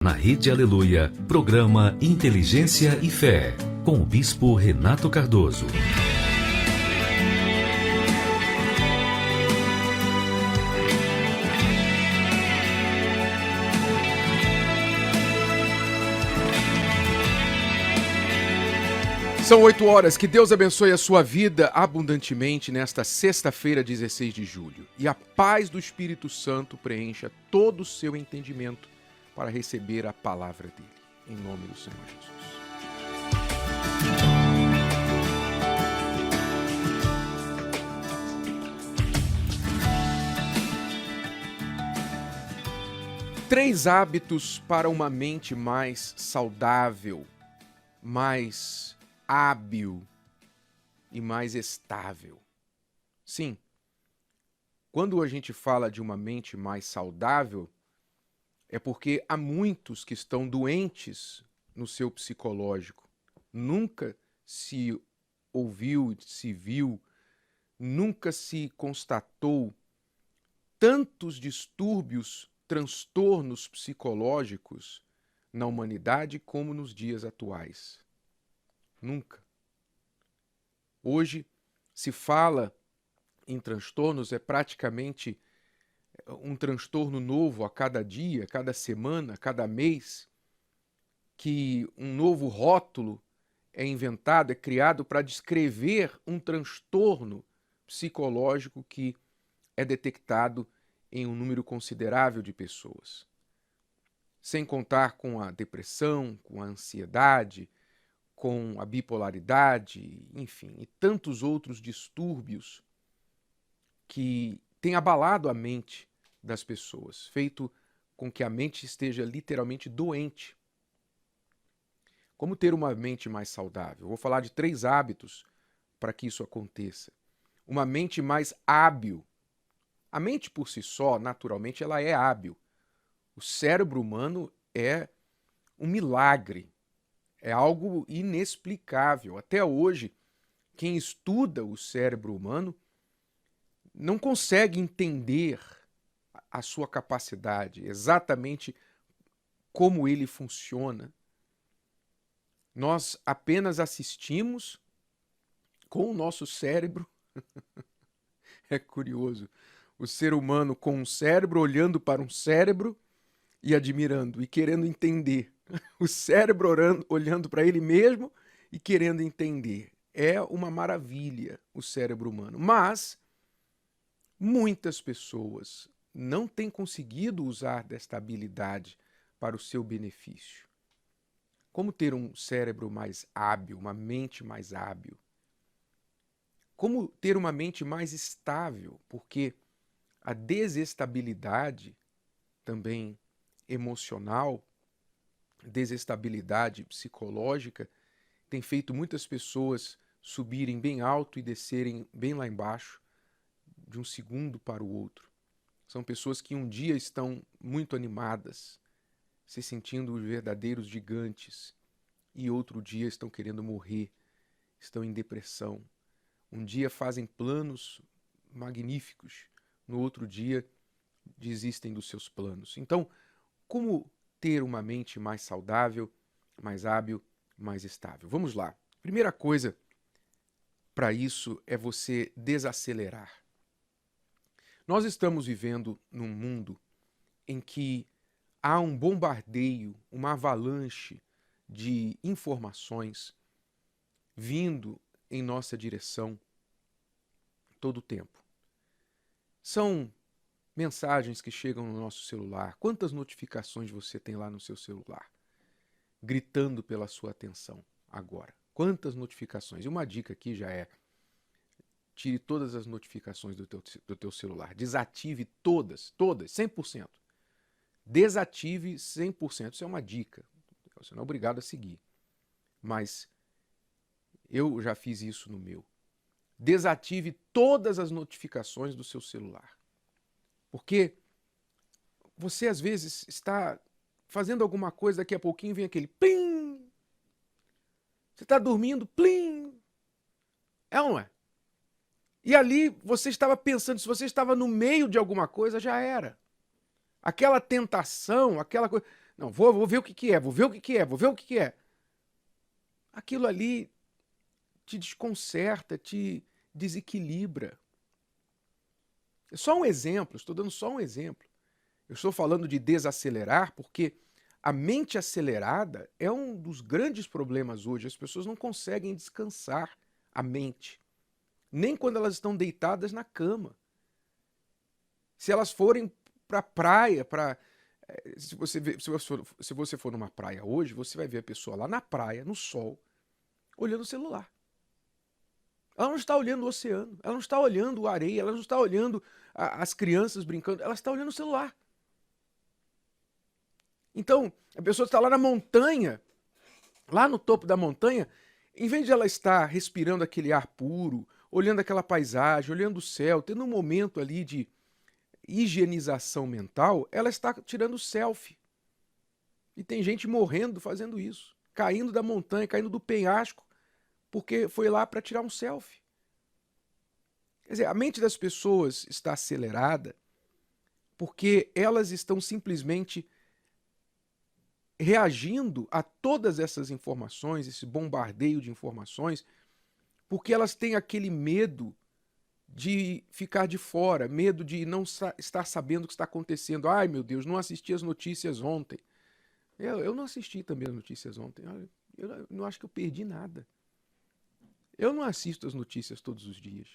Na Rede Aleluia, programa Inteligência e Fé, com o Bispo Renato Cardoso. São 8 horas, que Deus abençoe a sua vida abundantemente nesta sexta-feira, 16 de julho. E a paz do Espírito Santo preencha todo o seu entendimento para receber a palavra dele. Em nome do Senhor Jesus. Três hábitos para uma mente mais saudável, mais hábil e mais estável. Sim, quando a gente fala de uma mente mais saudável, é porque há muitos que estão doentes no seu psicológico. Nunca se ouviu, se viu, nunca se constatou tantos distúrbios, transtornos psicológicos na humanidade como nos dias atuais. Nunca. Hoje se fala em transtornos, é praticamente um transtorno novo a cada dia, cada semana, cada mês, que um novo rótulo é inventado, é criado para descrever um transtorno psicológico que é detectado em um número considerável de pessoas. Sem contar com a depressão, com a ansiedade, com a bipolaridade, enfim, e tantos outros distúrbios que têm abalado a mente das pessoas, feito com que a mente esteja literalmente doente. Como ter uma mente mais saudável? Vou falar de 3 hábitos para que isso aconteça. Uma mente mais hábil. A mente por si só, naturalmente, ela é hábil. O cérebro humano é um milagre. É algo inexplicável. Até hoje, quem estuda o cérebro humano não consegue entender a sua capacidade, exatamente como ele funciona. Nós apenas assistimos com o nosso cérebro. É curioso. O ser humano com um cérebro olhando para um cérebro e admirando e querendo entender. O cérebro olhando para ele mesmo e querendo entender. É uma maravilha o cérebro humano. Mas muitas pessoas não têm conseguido usar desta habilidade para o seu benefício. Como ter um cérebro mais hábil, uma mente mais hábil? Como ter uma mente mais estável? Porque a desestabilidade também emocional, desestabilidade psicológica, tem feito muitas pessoas subirem bem alto e descerem bem lá embaixo, de um segundo para o outro. São pessoas que um dia estão muito animadas, se sentindo verdadeiros gigantes, e outro dia estão querendo morrer, estão em depressão. Um dia fazem planos magníficos, no outro dia desistem dos seus planos. Então, como ter uma mente mais saudável, mais hábil, mais estável? Vamos lá. Primeira coisa para isso é você desacelerar. Nós estamos vivendo num mundo em que há um bombardeio, uma avalanche de informações vindo em nossa direção todo o tempo. São mensagens que chegam no nosso celular. Quantas notificações você tem lá no seu celular? Gritando pela sua atenção agora. Quantas notificações? E uma dica aqui já é: tire todas as notificações do teu celular. Desative todas, 100%. Desative 100%. Isso é uma dica. Você não é obrigado a seguir. Mas eu já fiz isso no meu. Desative todas as notificações do seu celular. Porque você, às vezes, está fazendo alguma coisa, daqui a pouquinho vem aquele plim. Você está dormindo, plim. É ou não é? E ali você estava pensando, se você estava no meio de alguma coisa, já era. Aquela tentação, aquela coisa... Não, vou ver o que que é, vou ver o que que é, vou ver o que que é. Aquilo ali te desconcerta, te desequilibra. É só um exemplo, estou dando só um exemplo. Eu estou falando de desacelerar porque a mente acelerada é um dos grandes problemas hoje. As pessoas não conseguem descansar a mente, nem quando elas estão deitadas na cama. Se elas forem para a praia, se você for numa praia hoje, você vai ver a pessoa lá na praia, no sol, olhando o celular. Ela não está olhando o oceano, ela não está olhando a areia, ela não está olhando as crianças brincando, ela está olhando o celular. Então, a pessoa está lá na montanha, lá no topo da montanha, em vez de ela estar respirando aquele ar puro, olhando aquela paisagem, olhando o céu, tendo um momento ali de higienização mental, ela está tirando selfie. E tem gente morrendo fazendo isso, caindo da montanha, caindo do penhasco, porque foi lá para tirar um selfie. Quer dizer, a mente das pessoas está acelerada porque elas estão simplesmente reagindo a todas essas informações, esse bombardeio de informações, porque elas têm aquele medo de ficar de fora, medo de não estar sabendo o que está acontecendo. Ai, meu Deus, não assisti as notícias ontem. Eu não assisti também as notícias ontem. Eu não acho que eu perdi nada. Eu não assisto as notícias todos os dias.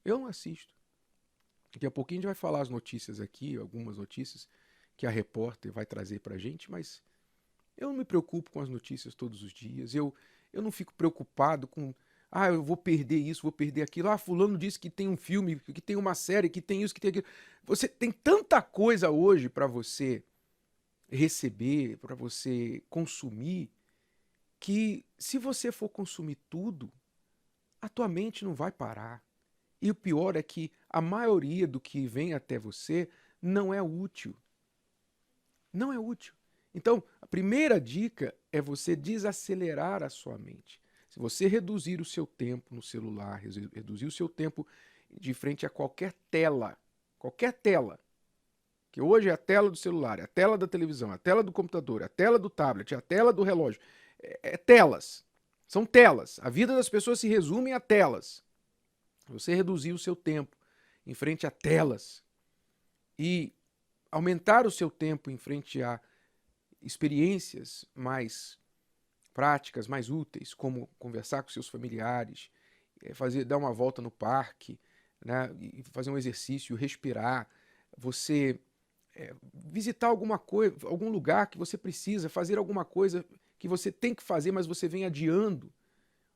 Eu não assisto. Daqui a pouquinho a gente vai falar as notícias aqui, algumas notícias que a repórter vai trazer pra gente, mas eu não me preocupo com as notícias todos os dias. Eu não fico preocupado com, eu vou perder isso, vou perder aquilo. Fulano disse que tem um filme, que tem uma série, que tem isso, que tem aquilo. Você tem tanta coisa hoje para você receber, para você consumir, que se você for consumir tudo, a tua mente não vai parar. E o pior é que a maioria do que vem até você não é útil. Não é útil. Então, a primeira dica é você desacelerar a sua mente. Se você reduzir o seu tempo no celular, reduzir o seu tempo de frente a qualquer tela, que hoje é a tela do celular, é a tela da televisão, é a tela do computador, é a tela do tablet, é a tela do relógio, é telas. São telas. A vida das pessoas se resume a telas. Você reduzir o seu tempo em frente a telas e aumentar o seu tempo em frente a experiências mais práticas, mais úteis, como conversar com seus familiares, dar uma volta no parque, né, e fazer um exercício, respirar, você visitar alguma coisa, algum lugar que você precisa, fazer alguma coisa que você tem que fazer, mas você vem adiando.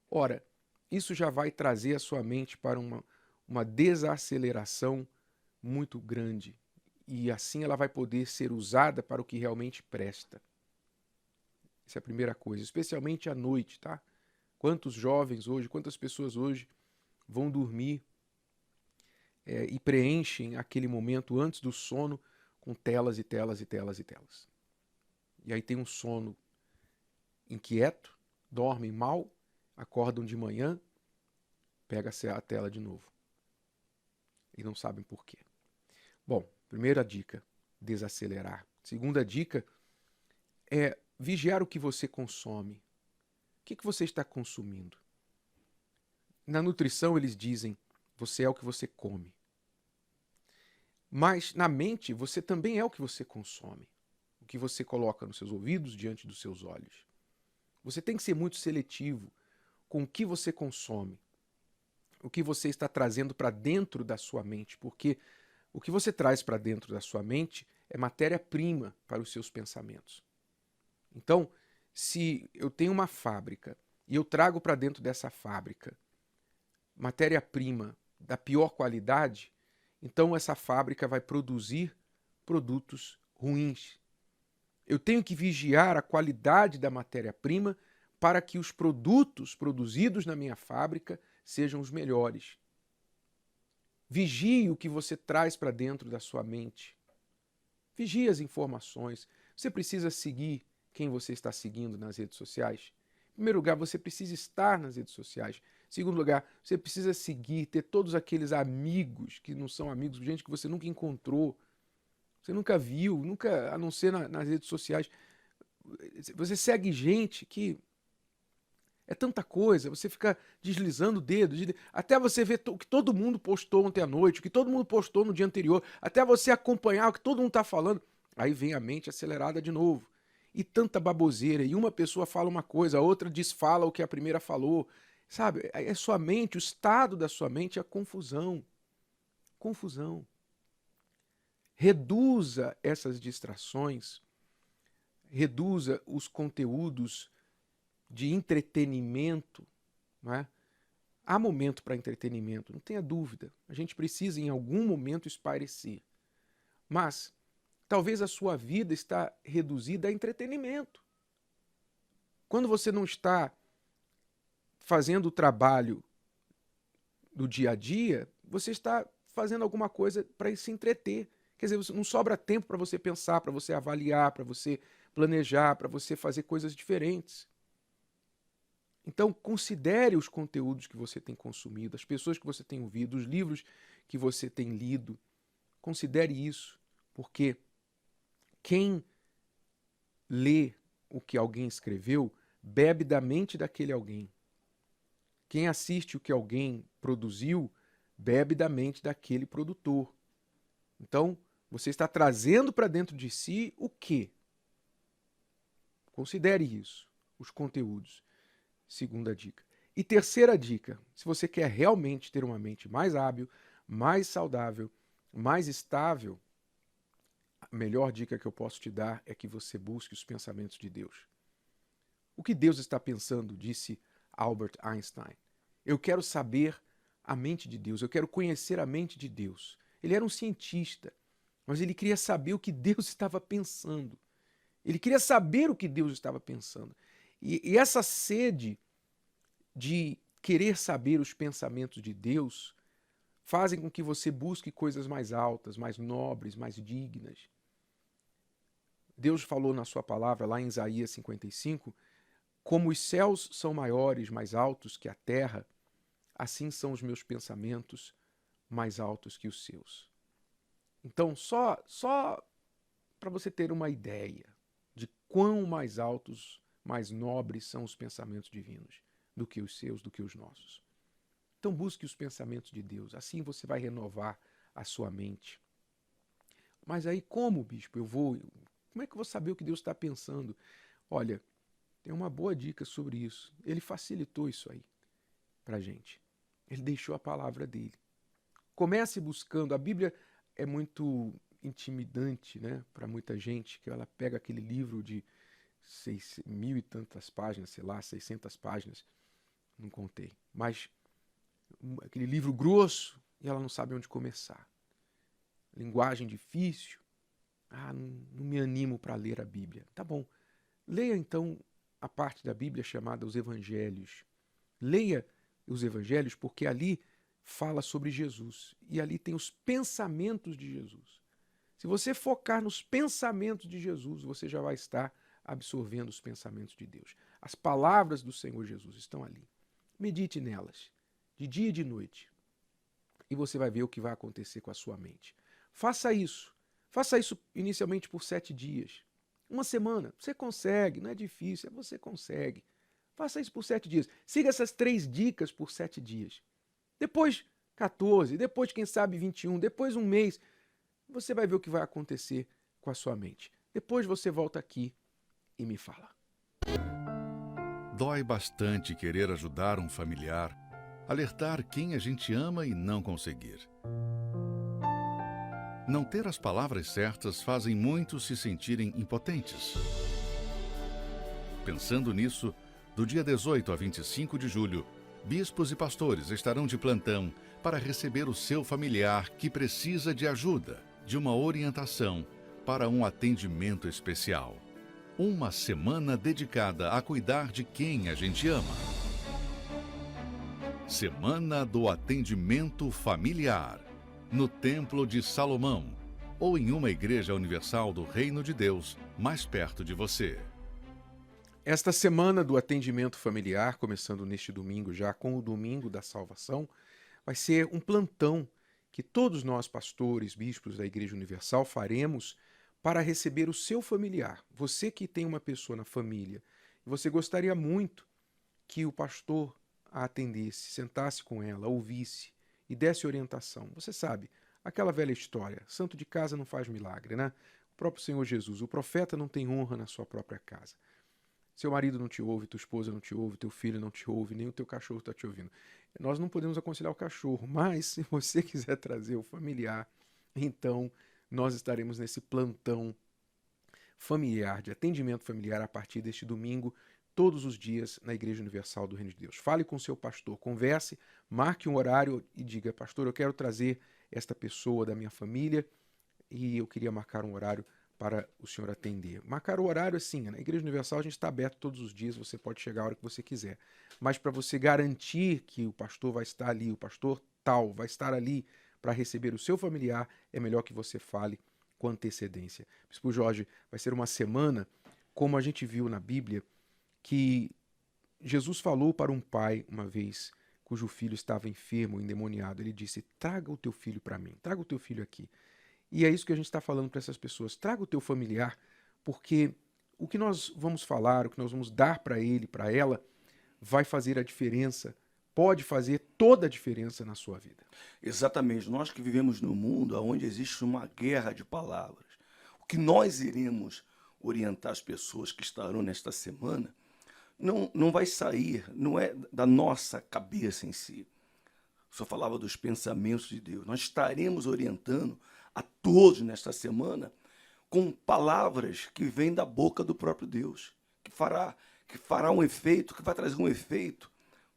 Ora, isso já vai trazer a sua mente para uma desaceleração muito grande. E assim ela vai poder ser usada para o que realmente presta. Essa é a primeira coisa, especialmente à noite, tá? Quantos jovens hoje, quantas pessoas hoje vão dormir e preenchem aquele momento antes do sono com telas e telas e telas e telas. E aí tem um sono inquieto, dormem mal, acordam de manhã, pega a tela de novo. E não sabem por quê. Bom, primeira dica, desacelerar. Segunda dica é vigiar o que você consome. O que você está consumindo? Na nutrição eles dizem, você é o que você come. Mas na mente você também é o que você consome. O que você coloca nos seus ouvidos, diante dos seus olhos. Você tem que ser muito seletivo com o que você consome. O que você está trazendo para dentro da sua mente, porque o que você traz para dentro da sua mente é matéria-prima para os seus pensamentos. Então, se eu tenho uma fábrica e eu trago para dentro dessa fábrica matéria-prima da pior qualidade, então essa fábrica vai produzir produtos ruins. Eu tenho que vigiar a qualidade da matéria-prima para que os produtos produzidos na minha fábrica sejam os melhores. Vigie o que você traz para dentro da sua mente. Vigie as informações. Você precisa seguir quem você está seguindo nas redes sociais. Em primeiro lugar, você precisa estar nas redes sociais. Em segundo lugar, você precisa seguir, ter todos aqueles amigos que não são amigos, gente que você nunca encontrou. Você nunca viu, nunca, a não ser nas redes sociais. Você segue gente que é tanta coisa, você fica deslizando o dedo, até você ver o que todo mundo postou ontem à noite, o que todo mundo postou no dia anterior, até você acompanhar o que todo mundo está falando. Aí vem a mente acelerada de novo. E tanta baboseira, e uma pessoa fala uma coisa, a outra desfala o que a primeira falou. Sabe, é sua mente, o estado da sua mente é a confusão. Confusão. Reduza essas distrações, reduza os conteúdos de entretenimento, não é? Há momento para entretenimento, não tenha dúvida. A gente precisa em algum momento espairecer. Mas talvez a sua vida está reduzida a entretenimento. Quando você não está fazendo o trabalho do dia a dia, você está fazendo alguma coisa para se entreter. Quer dizer, não sobra tempo para você pensar, para você avaliar, para você planejar, para você fazer coisas diferentes. Então, considere os conteúdos que você tem consumido, as pessoas que você tem ouvido, os livros que você tem lido. Considere isso, porque quem lê o que alguém escreveu bebe da mente daquele alguém. Quem assiste o que alguém produziu bebe da mente daquele produtor. Então, você está trazendo para dentro de si o quê? Considere isso, os conteúdos. Segunda dica. E terceira dica, se você quer realmente ter uma mente mais hábil, mais saudável, mais estável, a melhor dica que eu posso te dar é que você busque os pensamentos de Deus. O que Deus está pensando, disse Albert Einstein. Eu quero saber a mente de Deus, eu quero conhecer a mente de Deus. Ele era um cientista, mas ele queria saber o que Deus estava pensando. Ele queria saber o que Deus estava pensando. E essa sede de querer saber os pensamentos de Deus fazem com que você busque coisas mais altas, mais nobres, mais dignas. Deus falou na sua palavra, lá em Isaías 55, como os céus são maiores, mais altos que a terra, assim são os meus pensamentos mais altos que os seus. Então, só para você ter uma ideia de quão mais altos, mais nobres são os pensamentos divinos do que os seus, do que os nossos. Então busque os pensamentos de Deus, assim você vai renovar a sua mente. Mas aí como, bispo, como é que eu vou saber o que Deus está pensando? Olha, tem uma boa dica sobre isso. Ele facilitou isso aí para a gente. Ele deixou a palavra dele. Comece buscando, a Bíblia é muito intimidante, né, para muita gente, que ela pega aquele livro de 6.000 e tantas páginas, sei lá, 600 páginas, não contei, mas aquele livro grosso e ela não sabe onde começar. Linguagem difícil, não me animo para ler a Bíblia. Tá bom, leia então a parte da Bíblia chamada os Evangelhos. Leia os Evangelhos porque ali fala sobre Jesus e ali tem os pensamentos de Jesus. Se você focar nos pensamentos de Jesus, você já vai estar absorvendo os pensamentos de Deus. As palavras do Senhor Jesus estão ali. Medite nelas, de dia e de noite, e você vai ver o que vai acontecer com a sua mente. Faça isso inicialmente por 7 dias. Uma semana, você consegue, não é difícil, você consegue. Faça isso por 7 dias. Siga essas 3 dicas por 7 dias. Depois 14, depois quem sabe 21, depois um mês, você vai ver o que vai acontecer com a sua mente. Depois você volta aqui e me fala. Dói bastante querer ajudar um familiar, alertar quem a gente ama e não conseguir. Não ter as palavras certas fazem muitos se sentirem impotentes. Pensando nisso, do dia 18 a 25 de julho, bispos e pastores estarão de plantão para receber o seu familiar que precisa de ajuda, de uma orientação, para um atendimento especial. Uma semana dedicada a cuidar de quem a gente ama. Semana do Atendimento Familiar, no Templo de Salomão, ou em uma igreja universal do Reino de Deus, mais perto de você. Esta semana do atendimento familiar, começando neste domingo já com o Domingo da Salvação, vai ser um plantão que todos nós, pastores, bispos da Igreja Universal, faremos para receber o seu familiar. Você que tem uma pessoa na família, e você gostaria muito que o pastor a atendesse, sentasse com ela, ouvisse e desse orientação. Você sabe, aquela velha história, santo de casa não faz milagre, né? O próprio Senhor Jesus, o profeta não tem honra na sua própria casa. Seu marido não te ouve, tua esposa não te ouve, teu filho não te ouve, nem o teu cachorro está te ouvindo. Nós não podemos aconselhar o cachorro, mas se você quiser trazer o familiar, então nós estaremos nesse plantão familiar, de atendimento familiar a partir deste domingo, todos os dias na Igreja Universal do Reino de Deus. Fale com seu pastor, converse, marque um horário e diga: pastor, eu quero trazer esta pessoa da minha família e eu queria marcar um horário para o senhor atender. Marcar o horário, assim, na Igreja Universal a gente está aberto todos os dias, você pode chegar a hora que você quiser. Mas para você garantir que o pastor vai estar ali, o pastor tal vai estar ali para receber o seu familiar, é melhor que você fale com antecedência. Bispo Jorge, vai ser uma semana, como a gente viu na Bíblia, que Jesus falou para um pai uma vez, cujo filho estava enfermo, endemoniado. Ele disse: traga o teu filho para mim, traga o teu filho aqui. E é isso que a gente está falando para essas pessoas. Traga o teu familiar, porque o que nós vamos falar, o que nós vamos dar para ele, para ela, vai fazer a diferença, pode fazer toda a diferença na sua vida. Exatamente. Nós que vivemos num mundo onde existe uma guerra de palavras, o que nós iremos orientar as pessoas que estarão nesta semana não vai sair, não é da nossa cabeça em si. O senhor falava dos pensamentos de Deus. Nós estaremos orientando a todos nesta semana com palavras que vêm da boca do próprio Deus, que fará um efeito, que vai trazer um efeito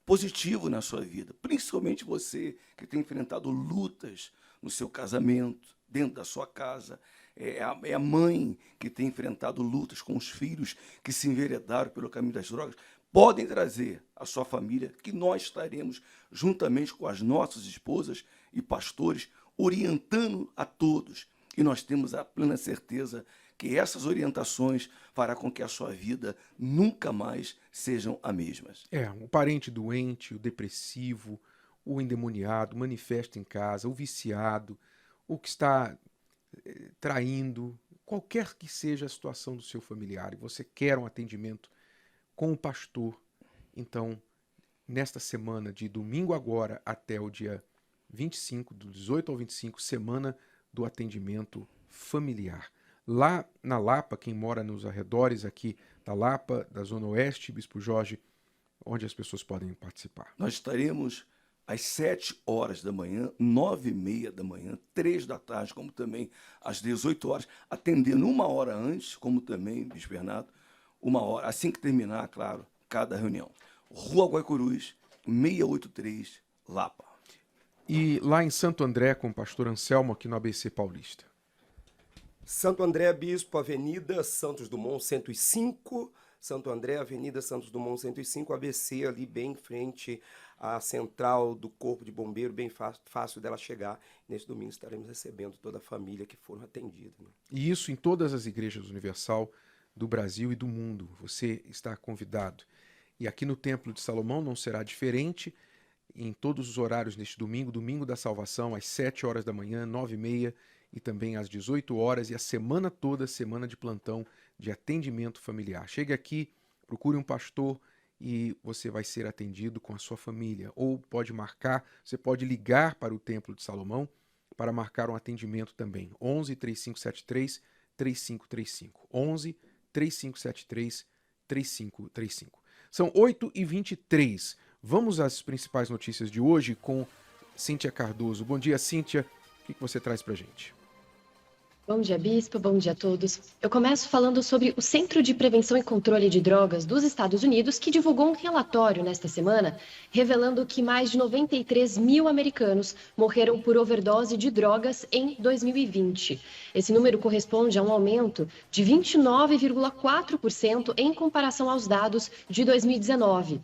positivo na sua vida. Principalmente você que tem enfrentado lutas no seu casamento, dentro da sua casa. É a mãe que tem enfrentado lutas com os filhos que se enveredaram pelo caminho das drogas. Podem trazer a sua família, que nós estaremos, juntamente com as nossas esposas e pastores, orientando a todos. E nós temos a plena certeza que essas orientações fará com que a sua vida nunca mais sejam a mesma. O parente doente, o depressivo, o endemoniado, manifesta em casa, o viciado, o que está traindo, qualquer que seja a situação do seu familiar, e você quer um atendimento com o pastor, então, nesta semana, de domingo agora até o dia 25, do 18 ao 25, semana do atendimento familiar. Lá na Lapa, quem mora nos arredores aqui da Lapa, da Zona Oeste, Bispo Jorge, onde as pessoas podem participar? Nós estaremos às 7 horas da manhã, 9h30 da manhã, 3 da tarde, como também às 18 horas, atendendo 1 hora antes, como também, Bispo Bernardo, 1 hora, assim que terminar, claro, cada reunião. Rua Guaicurus, 683, Lapa. E lá em Santo André, com o pastor Anselmo, aqui no ABC Paulista. Santo André, Bispo, Avenida Santos Dumont 105, Santo André, Avenida Santos Dumont 105, ABC, ali bem em frente à central do Corpo de Bombeiro, bem fácil dela chegar. Nesse domingo estaremos recebendo toda a família que foram atendidas. Né? E isso em todas as igrejas Universal do Brasil e do mundo. Você está convidado. E aqui no Templo de Salomão não será diferente. Em todos os horários neste domingo, domingo da salvação, às 7 horas da manhã, 9h30 e também às 18 horas, e a semana toda, semana de plantão de atendimento familiar. Chegue aqui, procure um pastor e você vai ser atendido com a sua família. Ou pode marcar, você pode ligar para o Templo de Salomão para marcar um atendimento também. 11 3573 3535. 11 3573 3535. São 8h23. Vamos às principais notícias de hoje com Cíntia Cardoso. Bom dia, Cíntia. O que você traz pra gente? Bom dia, Bispo. Bom dia a todos. Eu começo falando sobre o Centro de Prevenção e Controle de Drogas dos Estados Unidos, que divulgou um relatório nesta semana, revelando que mais de 93 mil americanos morreram por overdose de drogas em 2020. Esse número corresponde a um aumento de 29,4% em comparação aos dados de 2019.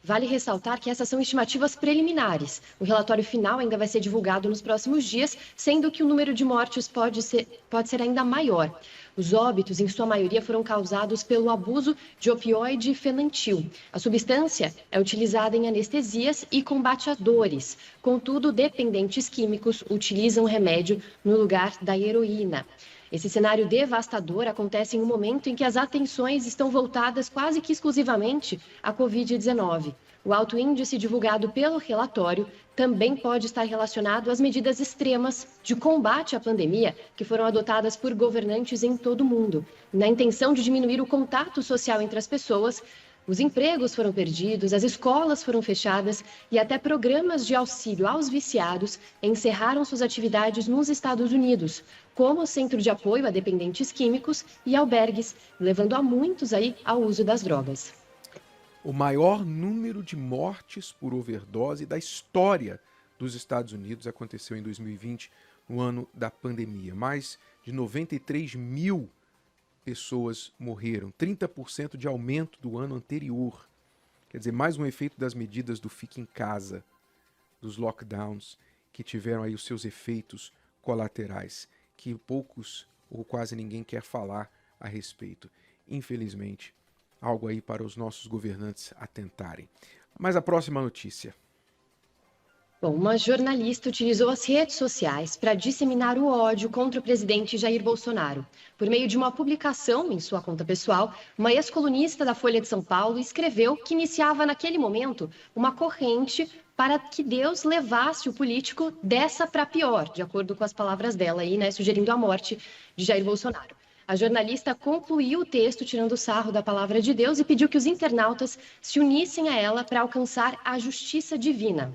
Vale ressaltar que essas são estimativas preliminares. O relatório final ainda vai ser divulgado nos próximos dias, sendo que o número de mortes pode ser ainda maior. Os óbitos, em sua maioria, foram causados pelo abuso de opioide fenantil. A substância é utilizada em anestesias e combate a dores. Contudo, dependentes químicos utilizam o remédio no lugar da heroína. Esse cenário devastador acontece em um momento em que as atenções estão voltadas quase que exclusivamente à Covid-19. O alto índice divulgado pelo relatório também pode estar relacionado às medidas extremas de combate à pandemia que foram adotadas por governantes em todo o mundo. Na intenção de diminuir o contato social entre as pessoas, os empregos foram perdidos, as escolas foram fechadas e até programas de auxílio aos viciados encerraram suas atividades nos Estados Unidos, como o Centro de Apoio a Dependentes Químicos e albergues, levando a muitos aí ao uso das drogas. O maior número de mortes por overdose da história dos Estados Unidos aconteceu em 2020, no ano da pandemia. Mais de 93 mil pessoas morreram, 30% de aumento do ano anterior. Quer dizer, mais um efeito das medidas do fique em casa, dos lockdowns, que tiveram aí os seus efeitos colaterais, que poucos ou quase ninguém quer falar a respeito. Infelizmente, algo aí para os nossos governantes atentarem. Mas a próxima notícia. Bom, uma jornalista utilizou as redes sociais para disseminar o ódio contra o presidente Jair Bolsonaro. Por meio de uma publicação em sua conta pessoal, uma ex-colunista da Folha de São Paulo escreveu que iniciava naquele momento uma corrente para que Deus levasse o político dessa para pior, de acordo com as palavras dela aí, né, sugerindo a morte de Jair Bolsonaro. A jornalista concluiu o texto tirando sarro da palavra de Deus e pediu que os internautas se unissem a ela para alcançar a justiça divina.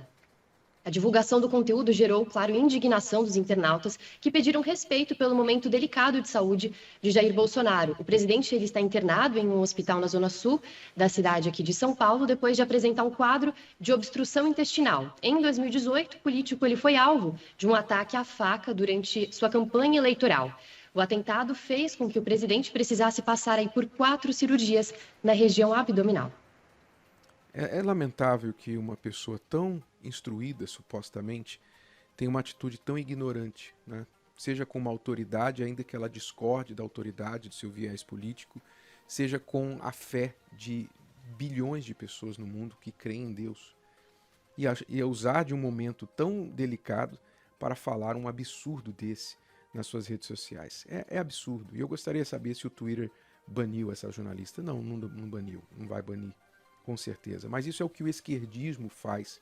A divulgação do conteúdo gerou, claro, indignação dos internautas que pediram respeito pelo momento delicado de saúde de Jair Bolsonaro. O presidente ele está internado em um hospital na zona sul da cidade aqui de São Paulo, depois de apresentar um quadro de obstrução intestinal. Em 2018, o político ele foi alvo de um ataque à faca durante sua campanha eleitoral. O atentado fez com que o presidente precisasse passar aí por 4 cirurgias na região abdominal. É lamentável que uma pessoa tão instruída, supostamente, tenha uma atitude tão ignorante, né? Seja com uma autoridade, ainda que ela discorde da autoridade, do seu viés político, seja com a fé de bilhões de pessoas no mundo que creem em Deus. E usar de um momento tão delicado para falar um absurdo desse nas suas redes sociais. É absurdo. E eu gostaria de saber se o Twitter baniu essa jornalista. Não baniu, não vai banir. Com certeza. Mas isso é o que o esquerdismo faz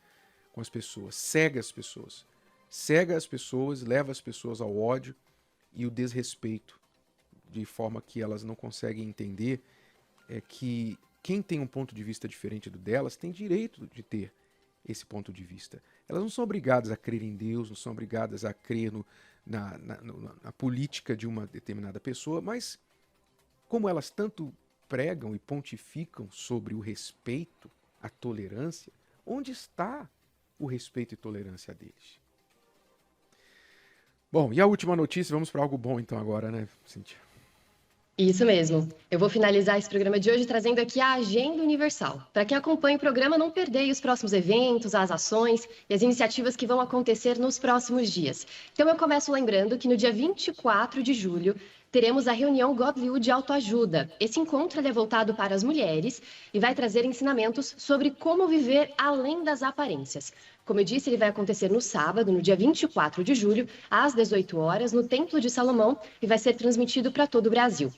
com as pessoas. Cega as pessoas. Cega as pessoas, leva as pessoas ao ódio e o desrespeito, de forma que elas não conseguem entender que quem tem um ponto de vista diferente do delas tem direito de ter esse ponto de vista. Elas não são obrigadas a crer em Deus, não são obrigadas a crer na política de uma determinada pessoa, mas como elas tanto pregam e pontificam sobre o respeito, a tolerância, onde está o respeito e tolerância deles? Bom, e a última notícia, vamos para algo bom então agora, né, Cíntia? Isso mesmo. Eu vou finalizar esse programa de hoje trazendo aqui a Agenda Universal. Para quem acompanha o programa, não perder os próximos eventos, as ações e as iniciativas que vão acontecer nos próximos dias. Então eu começo lembrando que no dia 24 de julho teremos a reunião Godview de autoajuda. Esse encontro é voltado para as mulheres e vai trazer ensinamentos sobre como viver além das aparências. Como eu disse, ele vai acontecer no sábado, no dia 24 de julho, às 18 horas, no Templo de Salomão, e vai ser transmitido para todo o Brasil.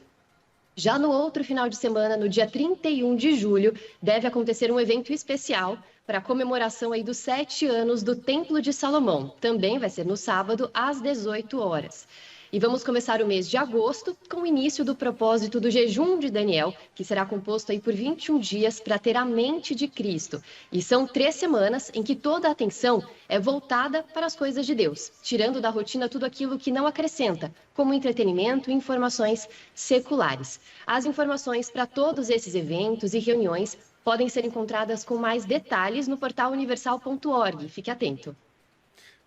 Já no outro final de semana, no dia 31 de julho, deve acontecer um evento especial para a comemoração aí dos 7 anos do Templo de Salomão. Também vai ser no sábado, às 18 horas. E vamos começar o mês de agosto com o início do propósito do jejum de Daniel, que será composto aí por 21 dias para ter a mente de Cristo. E são 3 semanas em que toda a atenção é voltada para as coisas de Deus, tirando da rotina tudo aquilo que não acrescenta, como entretenimento e informações seculares. As informações para todos esses eventos e reuniões podem ser encontradas com mais detalhes no portal universal.org. Fique atento.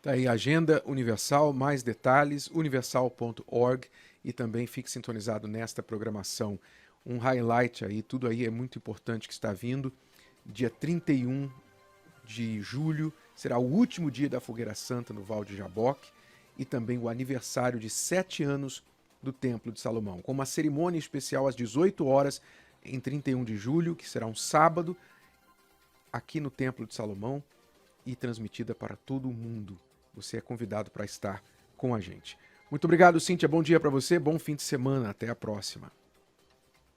Tá aí, Agenda Universal, mais detalhes, universal.org, e também fique sintonizado nesta programação. Um highlight aí, tudo aí é muito importante que está vindo dia 31 de julho, será o último dia da Fogueira Santa no Val de Jaboque e também o aniversário de 7 anos do Templo de Salomão, com uma cerimônia especial às 18 horas em 31 de julho, que será um sábado, aqui no Templo de Salomão e transmitida para todo o mundo. Você é convidado para estar com a gente. Muito obrigado, Cíntia. Bom dia para você, bom fim de semana. Até a próxima.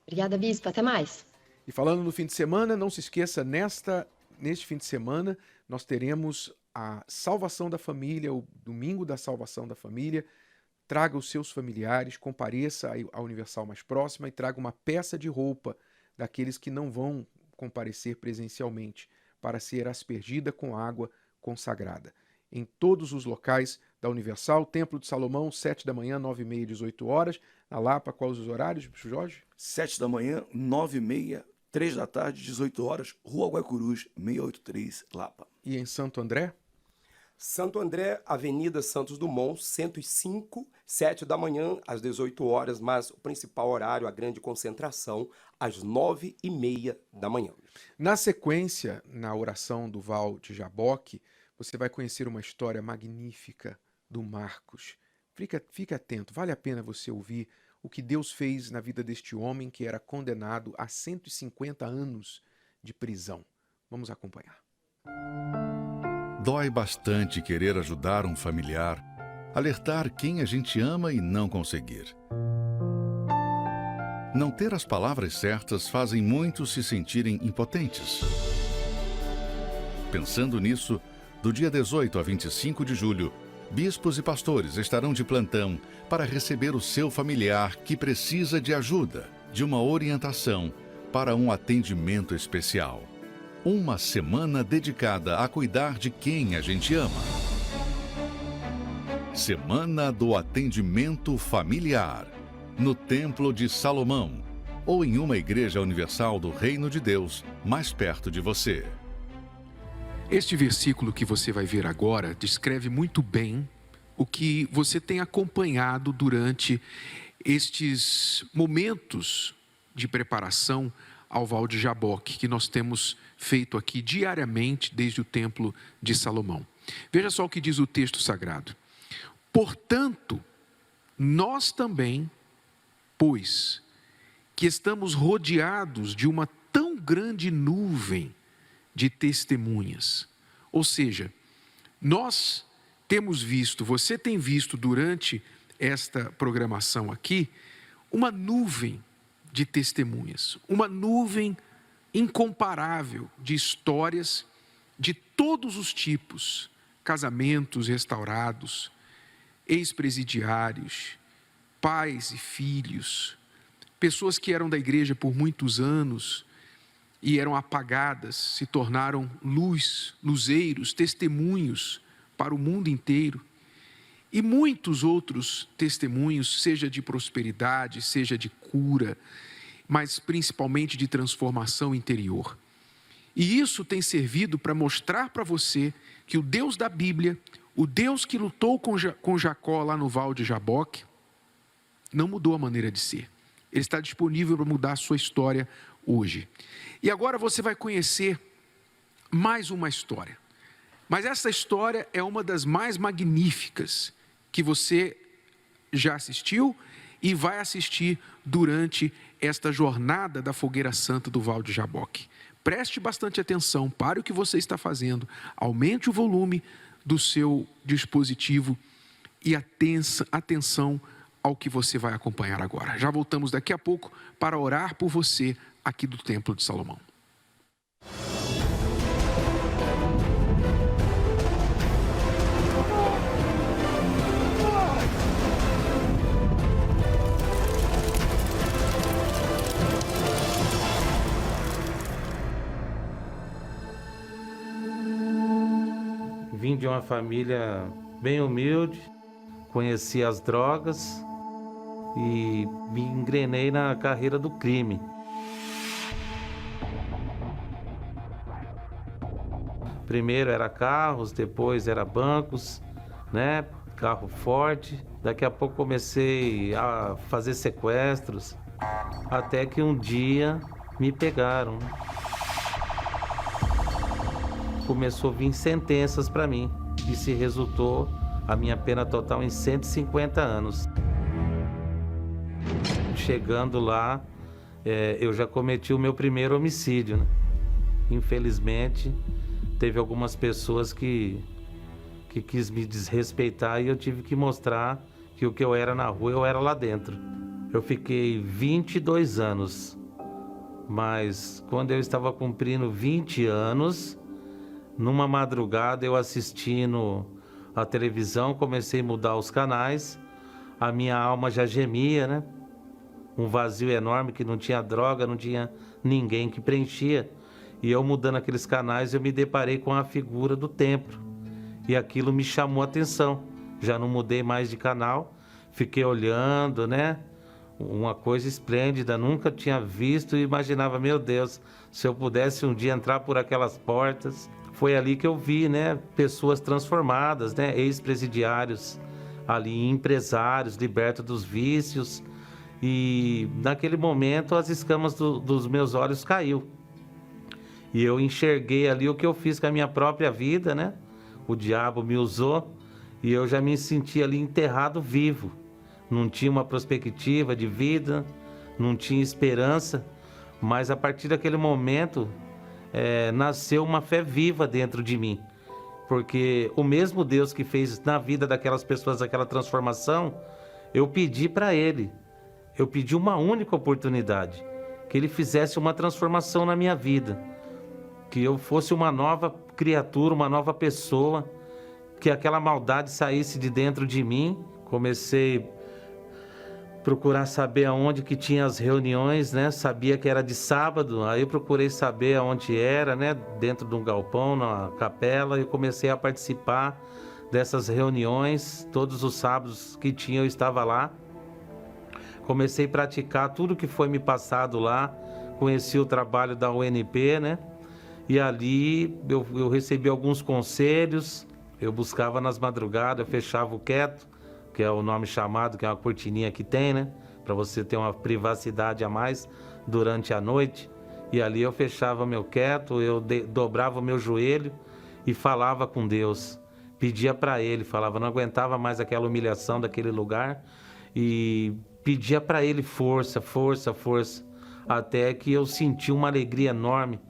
Obrigada, Bispo. Até mais. E falando no fim de semana, não se esqueça, neste fim de semana, nós teremos a Salvação da Família, o Domingo da Salvação da Família. Traga os seus familiares, compareça à Universal mais próxima e traga uma peça de roupa daqueles que não vão comparecer presencialmente para ser aspergida com água consagrada. Em todos os locais da Universal, Templo de Salomão, 7 da manhã, 9h30, 18 horas. Na Lapa, quais os horários, Jorge? 7 da manhã, 9h30, 3 da tarde, 18 horas, Rua Guaicurus, 683, Lapa. E em Santo André? Santo André, Avenida Santos Dumont, 105, 7 da manhã, às 18 horas, mas o principal horário, a grande concentração, às 9h30 da manhã. Na sequência, na oração do Val de Jaboque, você vai conhecer uma história magnífica do Marcos. Fique atento, vale a pena você ouvir o que Deus fez na vida deste homem que era condenado a 150 anos de prisão. Vamos acompanhar. Dói bastante querer ajudar um familiar, alertar quem a gente ama e não conseguir. Não ter as palavras certas fazem muitos se sentirem impotentes. Pensando nisso, do dia 18 a 25 de julho, bispos e pastores estarão de plantão para receber o seu familiar que precisa de ajuda, de uma orientação, para um atendimento especial. Uma semana dedicada a cuidar de quem a gente ama. Semana do Atendimento Familiar, no Templo de Salomão, ou em uma igreja universal do Reino de Deus, mais perto de você. Este versículo que você vai ver agora descreve muito bem o que você tem acompanhado durante estes momentos de preparação ao Val de Jaboque, que nós temos feito aqui diariamente desde o Templo de Salomão. Veja só o que diz o texto sagrado. Portanto, nós também, pois, que estamos rodeados de uma tão grande nuvem de testemunhas. Ou seja, nós temos visto, você tem visto durante esta programação aqui, uma nuvem de testemunhas, uma nuvem incomparável de histórias de todos os tipos, casamentos restaurados, ex-presidiários, pais e filhos, pessoas que eram da igreja por muitos anos e eram apagadas, se tornaram luzeiros, testemunhos para o mundo inteiro. E muitos outros testemunhos, seja de prosperidade, seja de cura, mas principalmente de transformação interior. E isso tem servido para mostrar para você que o Deus da Bíblia, o Deus que lutou com Jacó lá no Val de Jaboque, não mudou a maneira de ser. Ele está disponível para mudar a sua história hoje. E agora você vai conhecer mais uma história. Mas essa história é uma das mais magníficas que você já assistiu e vai assistir durante esta jornada da Fogueira Santa do Val de Jaboque. Preste bastante atenção, pare o que você está fazendo, aumente o volume do seu dispositivo e atenção ao que você vai acompanhar agora. Já voltamos daqui a pouco para orar por você aqui do Templo de Salomão. Vim de uma família bem humilde, conheci as drogas e me engrenei na carreira do crime. Primeiro era carros, depois era bancos, né? Carro forte. Daqui a pouco comecei a fazer sequestros, até que um dia me pegaram. começou a vir sentenças para mim, e se resultou a minha pena total em 150 anos. Chegando lá, eu já cometi o meu primeiro homicídio, né? Infelizmente, teve algumas pessoas que quis me desrespeitar e eu tive que mostrar que o que eu era na rua, eu era lá dentro. Eu fiquei 22 anos, mas quando eu estava cumprindo 20 anos, numa madrugada eu assistindo a televisão, comecei a mudar os canais, a minha alma já gemia, né? Um vazio enorme que não tinha droga, não tinha ninguém que preenchia. E eu mudando aqueles canais, eu me deparei com a figura do templo. E aquilo me chamou a atenção. Já não mudei mais de canal, fiquei olhando, né? Uma coisa esplêndida, nunca tinha visto e imaginava, meu Deus, se eu pudesse um dia entrar por aquelas portas. Foi ali que eu vi, né? Pessoas transformadas, né? Ex-presidiários ali, empresários, libertos dos vícios. E naquele momento as escamas dos meus olhos caiu. E eu enxerguei ali o que eu fiz com a minha própria vida, né? O diabo me usou e eu já me senti ali enterrado vivo. Não tinha uma perspectiva de vida, não tinha esperança, mas a partir daquele momento nasceu uma fé viva dentro de mim. Porque o mesmo Deus que fez na vida daquelas pessoas aquela transformação, eu pedi para Ele. Eu pedi uma única oportunidade, que Ele fizesse uma transformação na minha vida, que eu fosse uma nova criatura, uma nova pessoa, que aquela maldade saísse de dentro de mim. Comecei a procurar saber aonde que tinha as reuniões, né? Sabia que era de sábado, aí eu procurei saber aonde era, né? Dentro de um galpão, na capela, e comecei a participar dessas reuniões. Todos os sábados que tinha eu estava lá. Comecei a praticar tudo que foi me passado lá, conheci o trabalho da UNP, né? E ali eu recebi alguns conselhos, eu buscava nas madrugadas, eu fechava o quieto, que é o nome chamado, que é uma cortininha que tem, né? Para você ter uma privacidade a mais durante a noite. E ali eu fechava meu quieto, eu dobrava o meu joelho e falava com Deus. Pedia para Ele, falava, não aguentava mais aquela humilhação daquele lugar e pedia para Ele força, força, força, até que eu senti uma alegria enorme,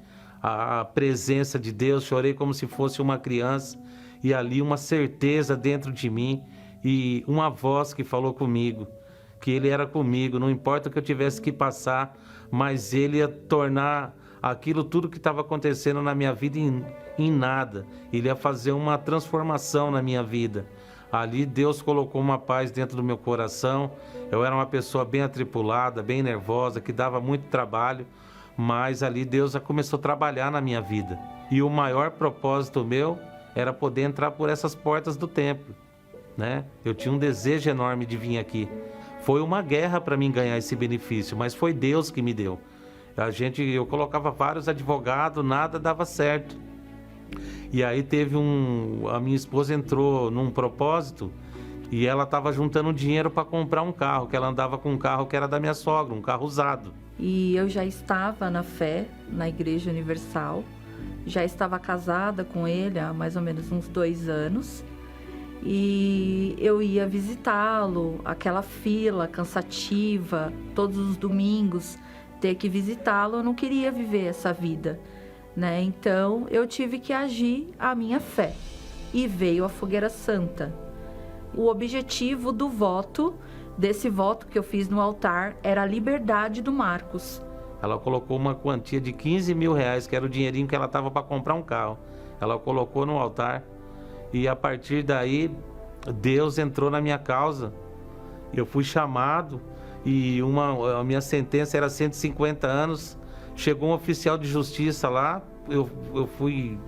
a presença de Deus, chorei como se fosse uma criança, e ali uma certeza dentro de mim, e uma voz que falou comigo, que Ele era comigo, não importa o que eu tivesse que passar, mas Ele ia tornar aquilo tudo que estava acontecendo na minha vida em nada, Ele ia fazer uma transformação na minha vida. Ali Deus colocou uma paz dentro do meu coração. Eu era uma pessoa bem atribulada, bem nervosa, que dava muito trabalho, mas ali Deus já começou a trabalhar na minha vida. E o maior propósito meu era poder entrar por essas portas do templo, né? Eu tinha um desejo enorme de vir aqui. Foi uma guerra para mim ganhar esse benefício, mas foi Deus que me deu. Eu colocava vários advogados, nada dava certo. E aí a minha esposa entrou num propósito e ela estava juntando dinheiro para comprar um carro, que ela andava com um carro que era da minha sogra, um carro usado. E eu já estava na fé, na Igreja Universal, já estava casada com ele há mais ou menos uns 2 anos. E eu ia visitá-lo, aquela fila cansativa, todos os domingos, ter que visitá-lo, eu não queria viver essa vida, né? Então eu tive que agir a minha fé e veio a fogueira santa. O objetivo desse voto que eu fiz no altar, era a liberdade do Marcos. Ela colocou uma quantia de 15 mil reais, que era o dinheirinho que ela estava para comprar um carro. Ela colocou no altar e a partir daí Deus entrou na minha causa. Eu fui chamado e a minha sentença era 150 anos. Chegou um oficial de justiça lá, eu fui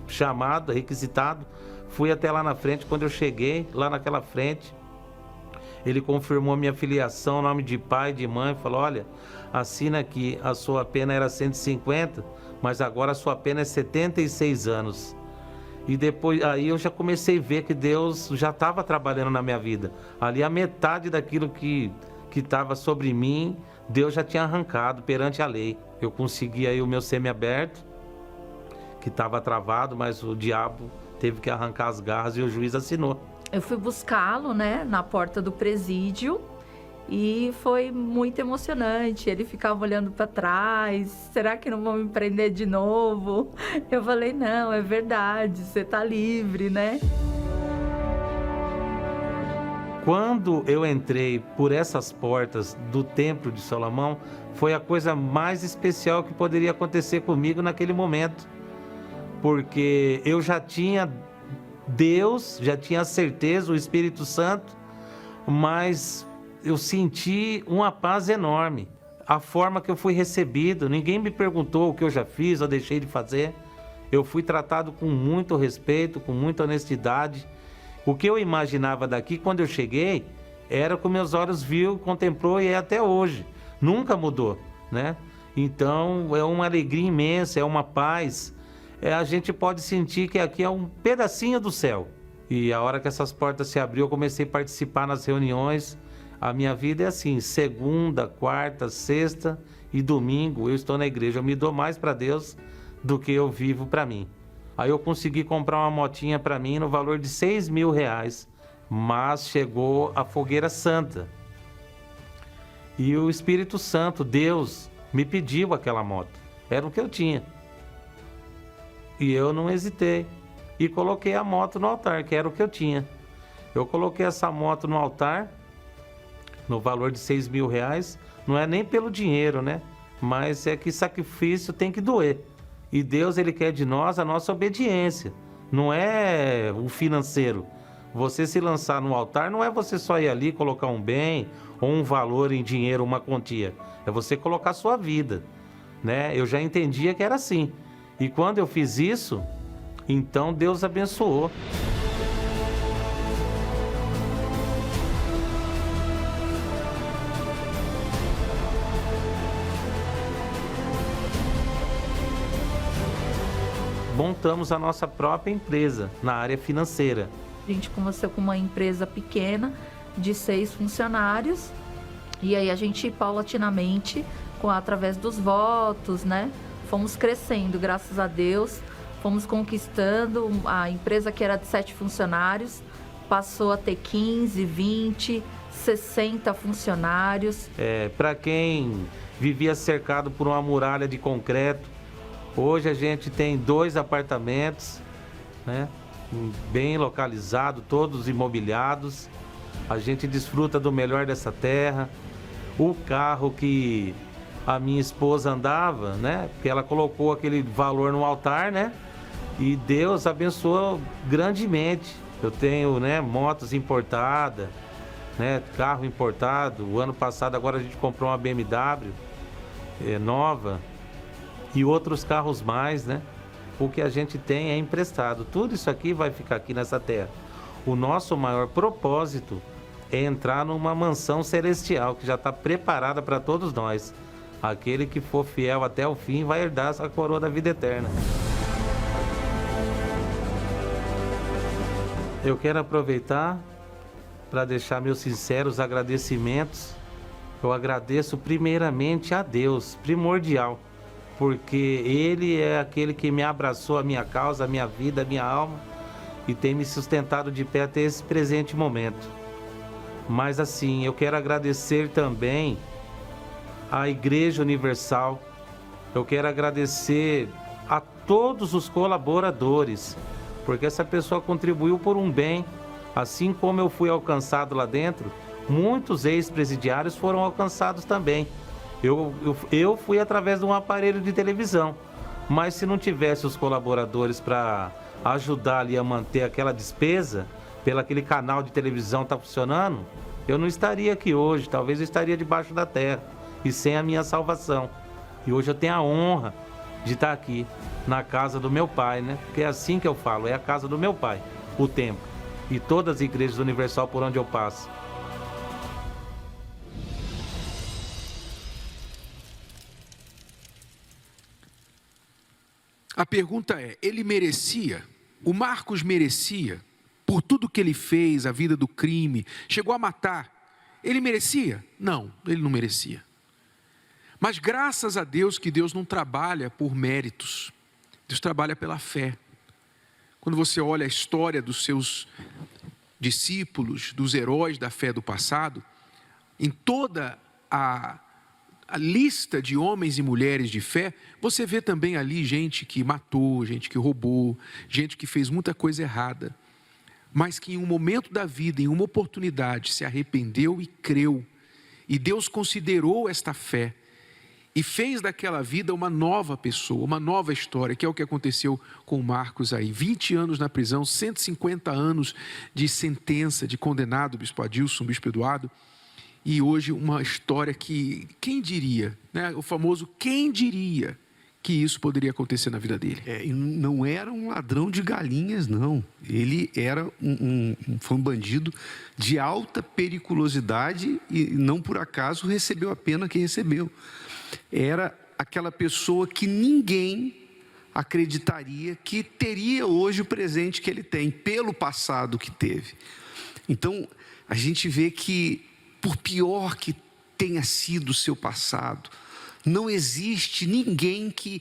chamado, requisitado, fui até lá na frente. Quando eu cheguei lá naquela frente, ele confirmou a minha filiação, nome de pai, de mãe, falou, olha, assina aqui, a sua pena era 150, mas agora a sua pena é 76 anos. E depois, aí eu já comecei a ver que Deus já estava trabalhando na minha vida. Ali a metade daquilo que estava sobre mim, Deus já tinha arrancado perante a lei. Eu consegui aí o meu semiaberto, que estava travado, mas o diabo teve que arrancar as garras e o juiz assinou. Eu fui buscá-lo, né, na porta do presídio e foi muito emocionante. Ele ficava olhando para trás, será que não vão me prender de novo? Eu falei, não, é verdade, você está livre, né? Quando eu entrei por essas portas do Templo de Salomão, foi a coisa mais especial que poderia acontecer comigo naquele momento. Porque eu já tinha Deus, já tinha a certeza, o Espírito Santo, mas eu senti uma paz enorme. A forma que eu fui recebido, ninguém me perguntou o que eu já fiz ou deixei de fazer. Eu fui tratado com muito respeito, com muita honestidade. O que eu imaginava daqui, quando eu cheguei, era o que meus olhos viu, contemplou e é até hoje. Nunca mudou, né? Então, é uma alegria imensa, é uma paz. A gente pode sentir que aqui é um pedacinho do céu. E a hora que essas portas se abriu, eu comecei a participar nas reuniões. A minha vida é assim, segunda, quarta, sexta e domingo eu estou na igreja. Eu me dou mais para Deus do que eu vivo para mim. Aí eu consegui comprar uma motinha para mim no valor de R$6.000, mas chegou a fogueira santa. E o Espírito Santo, Deus, me pediu aquela moto. Era o que eu tinha. E eu não hesitei. E coloquei a moto no altar, que era o que eu tinha. Eu coloquei essa moto no altar, no valor de R$6.000. Não é nem pelo dinheiro, né? Mas é que sacrifício tem que doer. E Deus, Ele quer de nós a nossa obediência. Não é o financeiro. Você se lançar no altar não é você só ir ali colocar um bem ou um valor em dinheiro, uma quantia. É você colocar a sua vida, né? Eu já entendia que era assim. E quando eu fiz isso, então Deus abençoou. Montamos a nossa própria empresa na área financeira. A gente começou com uma empresa pequena de 6 funcionários e aí a gente paulatinamente, através dos votos, né, fomos crescendo, graças a Deus, fomos conquistando. A empresa que era de 7 funcionários passou a ter 15, 20, 60 funcionários. Para quem vivia cercado por uma muralha de concreto, hoje a gente tem 2 apartamentos, né, bem localizados, todos imobiliados. A gente desfruta do melhor dessa terra. O carro que a minha esposa andava, né, porque ela colocou aquele valor no altar, né, e Deus abençoou grandemente. Eu tenho, né, motos importadas, né, carro importado. O ano passado agora a gente comprou uma BMW nova. E outros carros mais, né? O que a gente tem é emprestado. Tudo isso aqui vai ficar aqui nessa terra. O nosso maior propósito é entrar numa mansão celestial que já está preparada para todos nós. Aquele que for fiel até o fim vai herdar essa coroa da vida eterna. Eu quero aproveitar para deixar meus sinceros agradecimentos. Eu agradeço primeiramente a Deus, primordial, porque Ele é aquele que me abraçou a minha causa, a minha vida, a minha alma e tem me sustentado de pé até esse presente momento. Mas assim, eu quero agradecer também à Igreja Universal, eu quero agradecer a todos os colaboradores, porque essa pessoa contribuiu por um bem, assim como eu fui alcançado lá dentro, muitos ex-presidiários foram alcançados também. Eu fui através de um aparelho de televisão, mas se não tivesse os colaboradores para ajudar ali a manter aquela despesa, pelo aquele canal de televisão tá funcionando, eu não estaria aqui hoje, talvez eu estaria debaixo da terra e sem a minha salvação. E hoje eu tenho a honra de estar aqui na casa do meu pai, né? Porque é assim que eu falo, é a casa do meu pai, o templo, e todas as igrejas universal por onde eu passo. A pergunta é, ele merecia? O Marcos merecia? Por tudo que ele fez, a vida do crime, chegou a matar. Ele merecia? Não, ele não merecia. Mas graças a Deus que Deus não trabalha por méritos. Deus trabalha pela fé. Quando você olha a história dos seus discípulos, dos heróis da fé do passado, em toda a lista de homens e mulheres de fé, você vê também ali gente que matou, gente que roubou, gente que fez muita coisa errada, mas que em um momento da vida, em uma oportunidade, se arrependeu e creu. E Deus considerou esta fé e fez daquela vida uma nova pessoa, uma nova história, que é o que aconteceu com o Marcos aí. 20 anos na prisão, 150 anos de sentença, de condenado, o bispo Adilson, o bispo Eduardo. E hoje uma história que, quem diria, né? O famoso quem diria que isso poderia acontecer na vida dele. E não era um ladrão de galinhas, não. Ele era foi um bandido de alta periculosidade e não por acaso recebeu a pena que recebeu. Era aquela pessoa que ninguém acreditaria que teria hoje o presente que ele tem, pelo passado que teve. Então, a gente vê que, por pior que tenha sido o seu passado, não existe ninguém que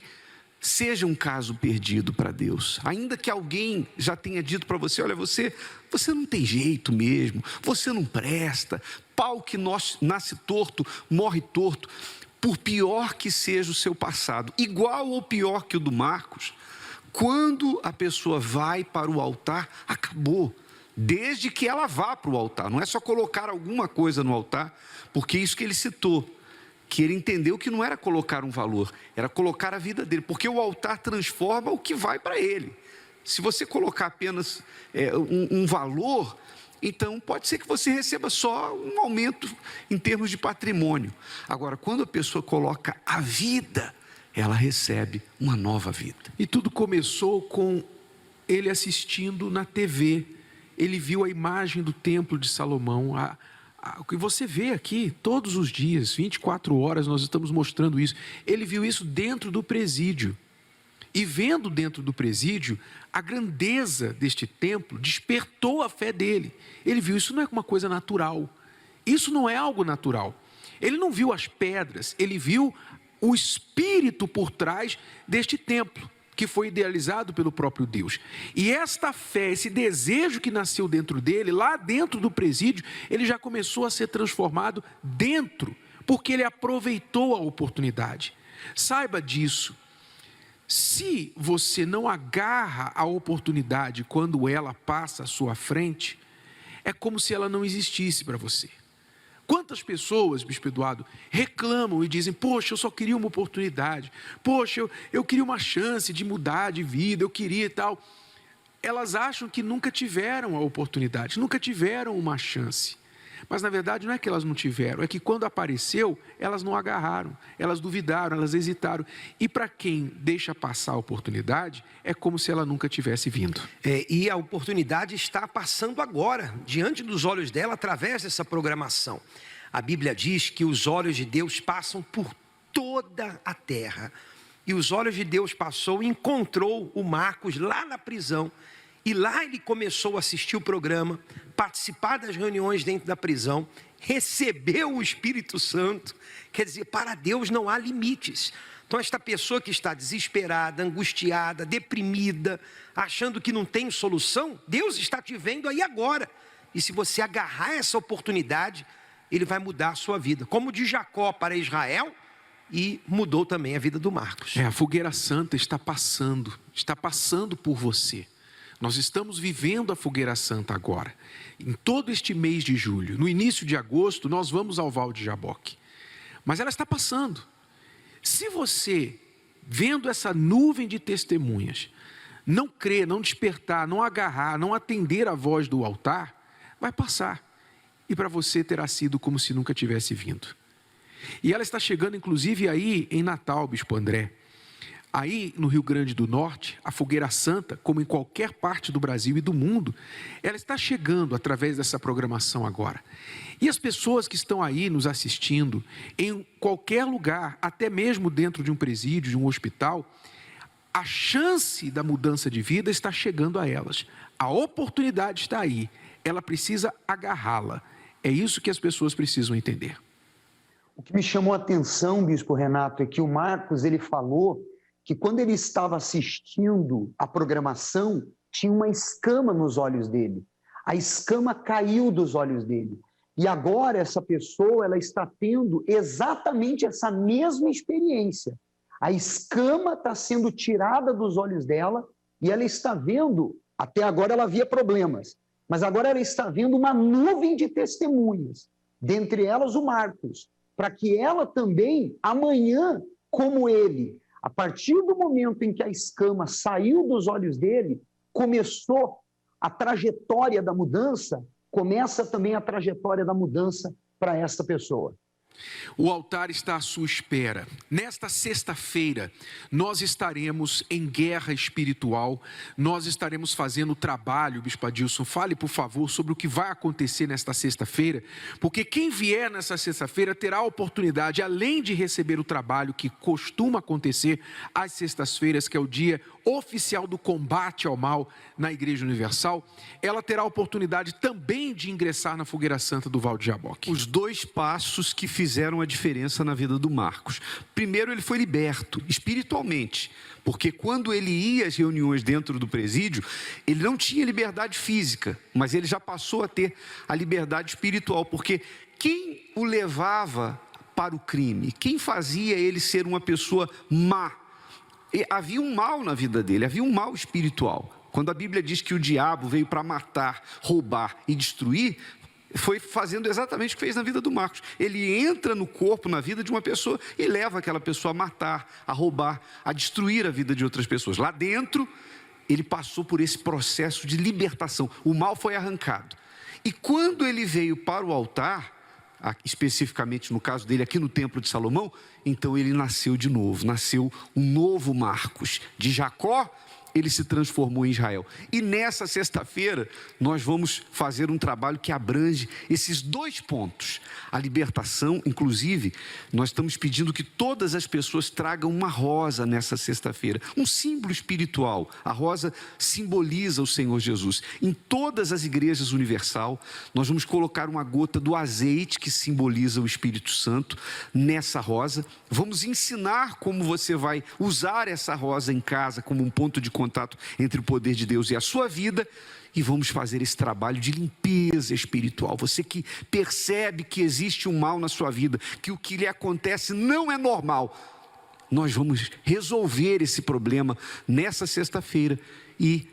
seja um caso perdido para Deus. Ainda que alguém já tenha dito para você, olha, você não tem jeito mesmo, você não presta, pau que nasce torto, morre torto. Por pior que seja o seu passado, igual ou pior que o do Marcos, quando a pessoa vai para o altar, acabou. Desde que ela vá para o altar, não é só colocar alguma coisa no altar, porque é isso que ele citou, que ele entendeu que não era colocar um valor, era colocar a vida dele, porque o altar transforma o que vai para ele. Se você colocar apenas um valor, então pode ser que você receba só um aumento em termos de patrimônio. Agora, quando a pessoa coloca a vida, ela recebe uma nova vida. E tudo começou com ele assistindo na TV. Ele viu a imagem do Templo de Salomão, o que você vê aqui todos os dias, 24 horas, nós estamos mostrando isso. Ele viu isso dentro do presídio. E vendo dentro do presídio, a grandeza deste templo despertou a fé dele. Ele viu, isso não é uma coisa natural. Isso não é algo natural. Ele não viu as pedras, ele viu o espírito por trás deste templo, que foi idealizado pelo próprio Deus. E esta fé, esse desejo que nasceu dentro dele, lá dentro do presídio, ele já começou a ser transformado dentro, porque ele aproveitou a oportunidade. Saiba disso. Se você não agarra a oportunidade quando ela passa à sua frente, é como se ela não existisse para você. Quantas pessoas, bispo Eduardo, reclamam e dizem, poxa, eu só queria uma oportunidade, poxa, eu queria uma chance de mudar de vida, eu queria e tal. Elas acham que nunca tiveram a oportunidade, nunca tiveram uma chance. Mas na verdade não é que elas não tiveram, é que quando apareceu, elas não agarraram, elas duvidaram, elas hesitaram. E para quem deixa passar a oportunidade, é como se ela nunca tivesse vindo. E a oportunidade está passando agora, diante dos olhos dela, através dessa programação. A Bíblia diz que os olhos de Deus passam por toda a terra. E os olhos de Deus passou e encontrou o Marcos lá na prisão. E lá ele começou a assistir o programa, participar das reuniões dentro da prisão, recebeu o Espírito Santo. Quer dizer, para Deus não há limites. Então esta pessoa que está desesperada, angustiada, deprimida, achando que não tem solução, Deus está te vendo aí agora. E se você agarrar essa oportunidade, Ele vai mudar a sua vida. Como de Jacó para Israel, e mudou também a vida do Marcos. A fogueira santa está passando por você. Nós estamos vivendo a fogueira santa agora, em todo este mês de julho. No início de agosto, nós vamos ao Val de Jaboque. Mas ela está passando. Se você, vendo essa nuvem de testemunhas, não crer, não despertar, não agarrar, não atender a voz do altar, vai passar. E para você terá sido como se nunca tivesse vindo. E ela está chegando, inclusive, aí em Natal, bispo André. Aí, no Rio Grande do Norte, a fogueira santa, como em qualquer parte do Brasil e do mundo, ela está chegando através dessa programação agora. E as pessoas que estão aí nos assistindo, em qualquer lugar, até mesmo dentro de um presídio, de um hospital, a chance da mudança de vida está chegando a elas. A oportunidade está aí, ela precisa agarrá-la. É isso que as pessoas precisam entender. O que me chamou a atenção, bispo Renato, é que o Marcos, ele falou que quando ele estava assistindo a programação, tinha uma escama nos olhos dele. A escama caiu dos olhos dele. E agora essa pessoa, ela está tendo exatamente essa mesma experiência. A escama está sendo tirada dos olhos dela e ela está vendo, até agora ela via problemas, mas agora ela está vendo uma nuvem de testemunhas, dentre elas o Marcos, para que ela também, amanhã, como ele, a partir do momento em que a escama saiu dos olhos dele, começou a trajetória da mudança, começa também a trajetória da mudança para essa pessoa. O altar está à sua espera. Nesta sexta-feira, nós estaremos em guerra espiritual, nós estaremos fazendo trabalho, Bispo Adilson, fale por favor sobre o que vai acontecer nesta sexta-feira, porque quem vier nessa sexta-feira terá a oportunidade, além de receber o trabalho que costuma acontecer às sextas-feiras, que é o dia oficial do combate ao mal na Igreja Universal, ela terá a oportunidade também de ingressar na Fogueira Santa do Val de Jaboque. Os 2 passos que fizeram a diferença na vida do Marcos. Primeiro, ele foi liberto espiritualmente, porque quando ele ia às reuniões dentro do presídio, ele não tinha liberdade física, mas ele já passou a ter a liberdade espiritual, porque quem o levava para o crime, quem fazia ele ser uma pessoa má, havia um mal na vida dele, havia um mal espiritual. Quando a Bíblia diz que o diabo veio para matar, roubar e destruir, foi fazendo exatamente o que fez na vida do Marcos. Ele entra no corpo, na vida de uma pessoa e leva aquela pessoa a matar, a roubar, a destruir a vida de outras pessoas. Lá dentro, ele passou por esse processo de libertação. O mal foi arrancado. E quando ele veio para o altar, especificamente no caso dele aqui no Templo de Salomão, então ele nasceu de novo, nasceu um novo Marcos. De Jacó, ele se transformou em Israel. E nessa sexta-feira, nós vamos fazer um trabalho que abrange esses 2 pontos. A libertação, inclusive, nós estamos pedindo que todas as pessoas tragam uma rosa nessa sexta-feira. Um símbolo espiritual. A rosa simboliza o Senhor Jesus. Em todas as igrejas universal, nós vamos colocar uma gota do azeite que simboliza o Espírito Santo nessa rosa. Vamos ensinar como você vai usar essa rosa em casa como um ponto de contato entre o poder de Deus e a sua vida, e vamos fazer esse trabalho de limpeza espiritual. Você que percebe que existe um mal na sua vida, que o que lhe acontece não é normal, nós vamos resolver esse problema nessa sexta-feira, e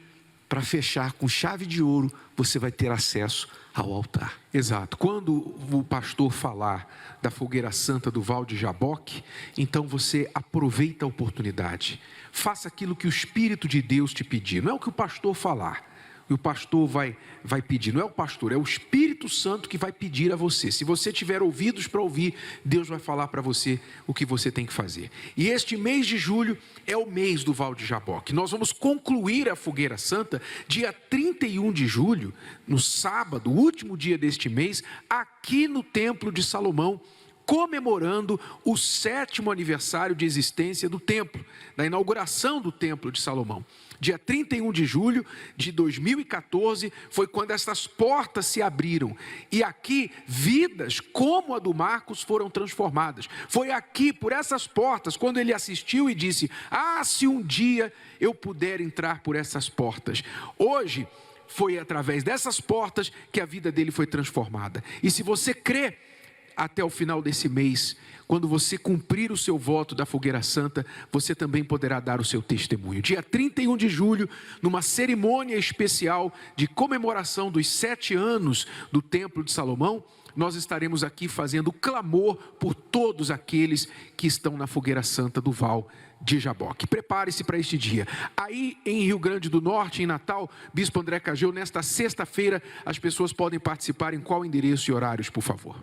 para fechar com chave de ouro, você vai ter acesso ao altar. Exato. Quando o pastor falar da Fogueira Santa do Val de Jaboque, então você aproveita a oportunidade. Faça aquilo que o Espírito de Deus te pedir. Não é o que o pastor falar. E o pastor vai pedir, não é o pastor, é o Espírito Santo que vai pedir a você. Se você tiver ouvidos para ouvir, Deus vai falar para você o que você tem que fazer. E este mês de julho é o mês do Val de Jaboque. Nós vamos concluir a Fogueira Santa dia 31 de julho, no sábado, o último dia deste mês, aqui no Templo de Salomão, comemorando o 7º aniversário de existência do templo, da inauguração do Templo de Salomão. Dia 31 de julho de 2014 foi quando essas portas se abriram, e aqui vidas como a do Marcos foram transformadas. Foi aqui, por essas portas, quando ele assistiu e disse: se um dia eu puder entrar por essas portas. Hoje foi através dessas portas que a vida dele foi transformada. E se você crê, até o final desse mês, quando você cumprir o seu voto da Fogueira Santa, você também poderá dar o seu testemunho. Dia 31 de julho, numa cerimônia especial de comemoração dos 7 anos do Templo de Salomão, nós estaremos aqui fazendo clamor por todos aqueles que estão na Fogueira Santa do Val de Jaboque. Prepare-se para este dia. Aí em Rio Grande do Norte, em Natal, Bispo André Cageu, nesta sexta-feira, as pessoas podem participar em qual endereço e horários, por favor?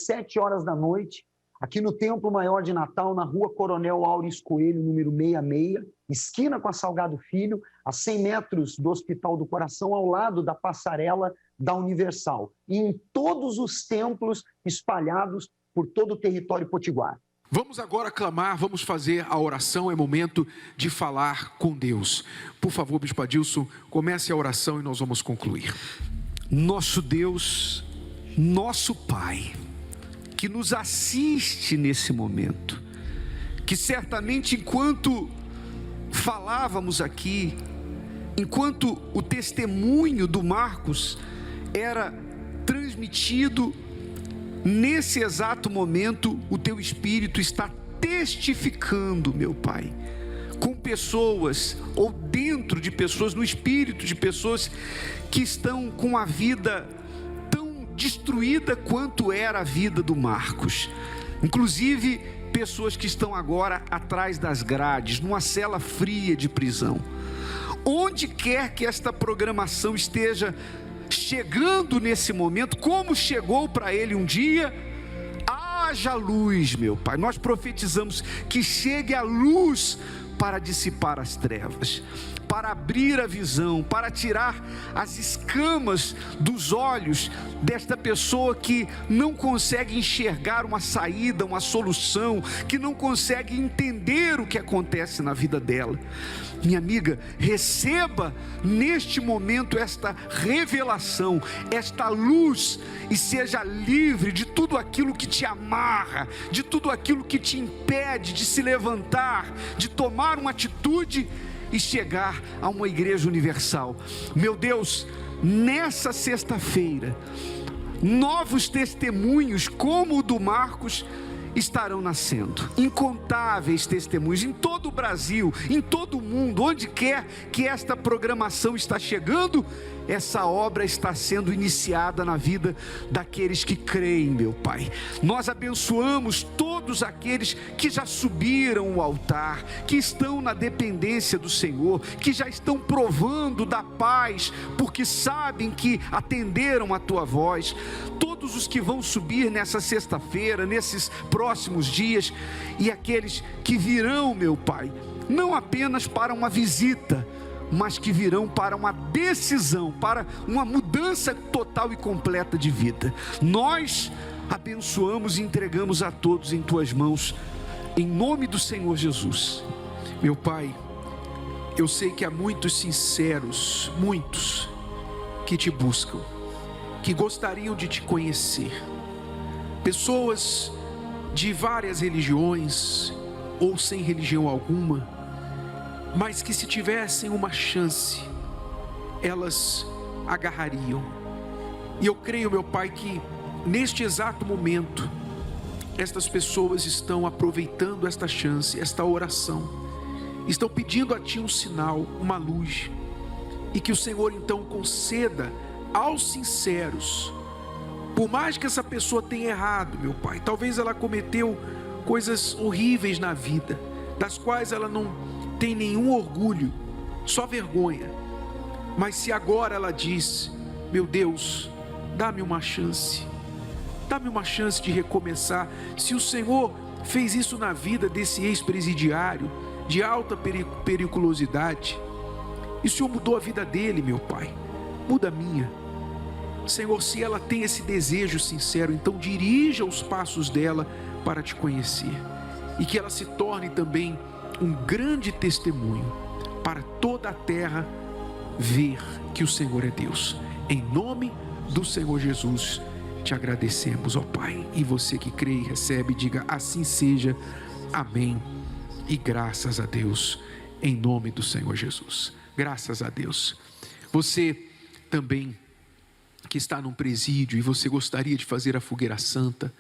7 horas da noite, aqui no Templo Maior de Natal, na rua Coronel Auris Coelho, número 66, esquina com a Salgado Filho, a 100 metros do Hospital do Coração, ao lado da passarela da Universal. E em todos os templos espalhados por todo o território potiguar. Vamos agora clamar, vamos fazer a oração, é momento de falar com Deus. Por favor, Bispo Adilson, comece a oração e nós vamos concluir. Nosso Deus, nosso Pai, que nos assiste nesse momento, que certamente enquanto falávamos aqui, enquanto o testemunho do Marcos era transmitido, nesse exato momento, o teu Espírito está testificando, meu Pai, com pessoas, ou dentro de pessoas, no espírito de pessoas que estão com a vida tão destruída quanto era a vida do Marcos. Inclusive, pessoas que estão agora atrás das grades, numa cela fria de prisão. Onde quer que esta programação esteja chegando nesse momento, como chegou para ele um dia, haja luz, meu Pai. Nós profetizamos que chegue a luz para dissipar as trevas, para abrir a visão, para tirar as escamas dos olhos desta pessoa que não consegue enxergar uma saída, uma solução, que não consegue entender o que acontece na vida dela. Minha amiga, receba neste momento esta revelação, esta luz, e seja livre de tudo aquilo que te amarra, de tudo aquilo que te impede de se levantar, de tomar uma atitude e chegar a uma igreja universal. Meu Deus, nessa sexta-feira, novos testemunhos como o do Marcos estarão nascendo, incontáveis testemunhos em todo o Brasil, em todo o mundo, onde quer que esta programação está chegando, essa obra está sendo iniciada na vida daqueles que creem, meu Pai. Nós abençoamos todos aqueles que já subiram o altar, que estão na dependência do Senhor, que já estão provando da paz, porque sabem que atenderam a Tua voz. Todos os que vão subir nessa sexta-feira, nesses próximos dias, e aqueles que virão, meu Pai, não apenas para uma visita, mas que virão para uma decisão, para uma mudança total e completa de vida. Nós abençoamos e entregamos a todos em Tuas mãos, em nome do Senhor Jesus. Meu Pai, eu sei que há muitos sinceros, muitos, que Te buscam, que gostariam de Te conhecer, pessoas de várias religiões, ou sem religião alguma, mas que se tivessem uma chance, elas agarrariam. E eu creio, meu Pai, que neste exato momento, estas pessoas estão aproveitando esta chance, esta oração, estão pedindo a Ti um sinal, uma luz, e que o Senhor então conceda aos sinceros, por mais que essa pessoa tenha errado, meu Pai, talvez ela cometeu coisas horríveis na vida, das quais ela não tem nenhum orgulho, só vergonha, mas se agora ela diz: meu Deus, dá-me uma chance de recomeçar. Se o Senhor fez isso na vida desse ex-presidiário de alta periculosidade, e o Senhor mudou a vida dele, meu Pai, muda a minha. Senhor, se ela tem esse desejo sincero, então dirija os passos dela para Te conhecer, e que ela se torne também um grande testemunho para toda a terra ver que o Senhor é Deus. Em nome do Senhor Jesus, Te agradecemos, ó Pai. E você que crê e recebe, diga: assim seja, amém, e graças a Deus, em nome do Senhor Jesus. Graças a Deus. Você também que está num presídio e você gostaria de fazer a fogueira santa,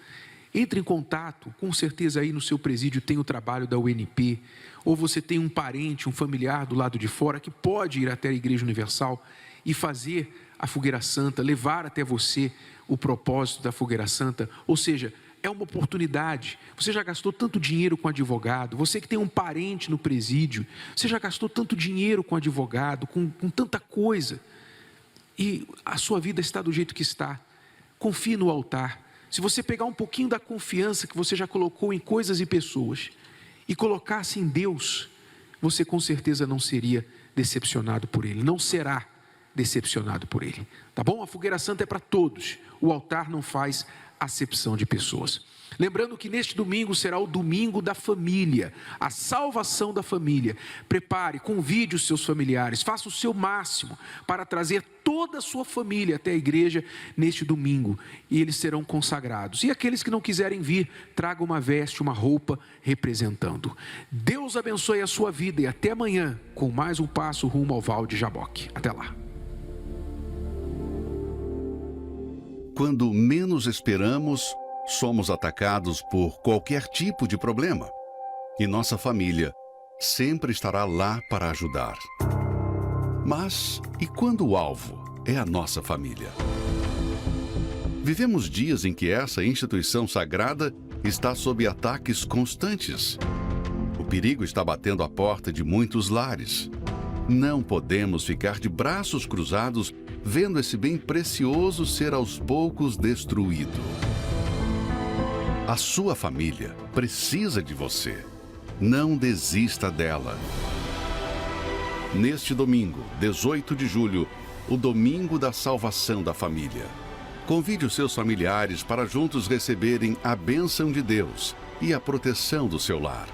entre em contato, com certeza aí no seu presídio tem o trabalho da UNP, ou você tem um parente, um familiar do lado de fora que pode ir até a Igreja Universal e fazer a fogueira santa, levar até você o propósito da fogueira santa. Ou seja, é uma oportunidade. Você já gastou tanto dinheiro com advogado, você que tem um parente no presídio, você já gastou tanto dinheiro com advogado, com tanta coisa, e a sua vida está do jeito que está. Confie no altar. Se você pegar um pouquinho da confiança que você já colocou em coisas e pessoas e colocasse em Deus, você com certeza não seria decepcionado por Ele, não será decepcionado por Ele, tá bom? A fogueira santa é para todos, o altar não faz acepção de pessoas. Lembrando que neste domingo será o domingo da família, a salvação da família. Prepare, convide os seus familiares, faça o seu máximo para trazer toda a sua família até a igreja neste domingo, e eles serão consagrados. E aqueles que não quiserem vir, tragam uma veste, uma roupa representando. Deus abençoe a sua vida e até amanhã com mais um passo rumo ao Val de Jaboque. Até lá. Quando menos esperamos, somos atacados por qualquer tipo de problema. E nossa família sempre estará lá para ajudar. Mas e quando o alvo é a nossa família? Vivemos dias em que essa instituição sagrada está sob ataques constantes. O perigo está batendo à porta de muitos lares. Não podemos ficar de braços cruzados vendo esse bem precioso ser aos poucos destruído. A sua família precisa de você. Não desista dela. Neste domingo, 18 de julho, o domingo da salvação da família. Convide os seus familiares para juntos receberem a bênção de Deus e a proteção do seu lar.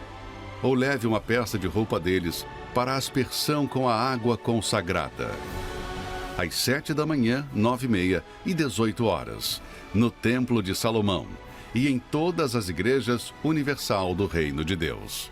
Ou leve uma peça de roupa deles para a aspersão com a água consagrada. Às 7 da manhã, 9h30 e 18 horas, no Templo de Salomão e em todas as igrejas universal do Reino de Deus.